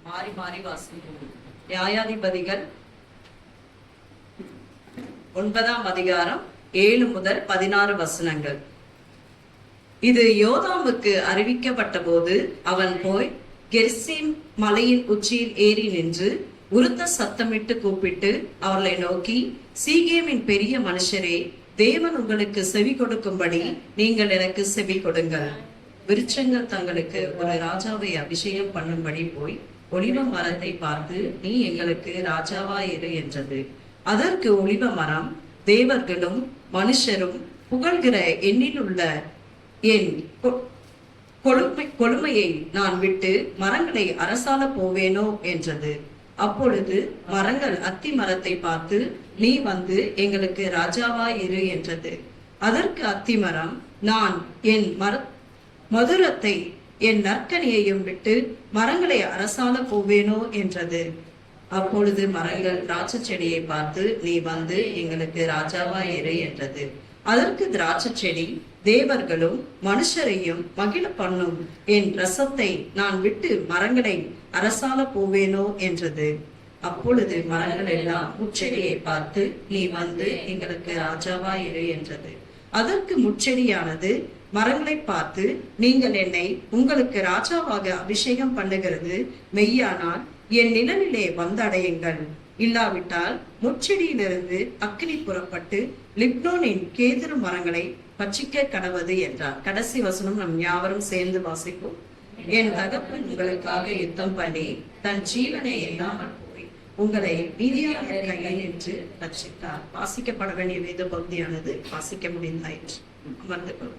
மாறி மாறி வாசிப்போம். நியாயாதிபதிகள் 9ஆம் அதிகாரம் 7 முதல் 16 வசனங்கள். இது யோதாமுக்கு அறிவிக்கப்பட்ட போது அவன் போய் கெரிசீம் மலையின் உச்சியில் ஏறி நின்று உரத்த சத்தமிட்டு கூப்பிட்டு அவர்களை நோக்கி, சீகேமின் பெரிய மனுஷரே, தேவன் உங்களுக்கு செவி கொடுக்கும்படி நீங்கள் எனக்கு செவி கொடுங்கள். விருட்சங்கள் தங்களுக்கு ஒரு ராஜாவை அபிஷேகம் பண்ணும்படி போய் ஒலிவ மரத்தை பார்த்து, நீ எங்களுக்கு ராஜாவாயிரு என்றது. அதற்கு ஒலிவ மரம், தேவர்களும் மனுஷரும் புகழ்கிற என்னில் உள்ள என் கொழுமையை நான் விட்டு மரங்களை அரசால போவேனோ என்றது. அப்பொழுது மரங்கள் அத்தி மரத்தை பார்த்து, நீ வந்து எங்களுக்கு ராஜாவாயிரு என்றது. அதற்கு அத்தி மரம், நான் என் மதுரத்தை என் நற்கனியையும் விட்டு மரங்களை அரசால போவேனோ என்றது. அப்பொழுது மரங்கள் திராட்சை செடியை பார்த்து, நீ வந்து எங்களுக்கு ராஜாவாயிரு என்றது. அதற்கு திராட்சை செடி, தேவர்களும் மனுஷரையும் மகிழ பண்ணும் என் ரசத்தை நான் விட்டு மரங்களை அரசால போவேனோ என்றது. அப்பொழுது மரங்கள் எல்லாம் முச்செடியை பார்த்து, நீ வந்து எங்களுக்கு ராஜாவாயிரு என்றது. அதற்கு முச்செடியானது மரங்களை பார்த்து, நீங்கள் என்னை உங்களுக்கு ராஜாவாக அபிஷேகம் பண்ணுகிறது மெய்யானால் என் நிழலிலே வந்தடையுங்கள், இல்லாவிட்டால் முச்செடியிலிருந்து அக்கினி புறப்பட்டு லிப்னோனின் கேதுரு மரங்களை பட்சிக்க கடவது என்றார். கடைசி வசனம் நம் யாவரும் சேர்ந்து வாசிப்போம். என் தகப்பன் உங்களுக்காக யுத்தம் பண்ணி தன் ஜீவனை இல்லாமல் போய் உங்களை மீதியானவர் கையில் நின்று ரட்சித்தார். வாசிக்கப்பட வேண்டிய வேத பகுதியானது வாசிக்க முடிந்தாயிற்று. அமர்ந்து கொள்ளும்.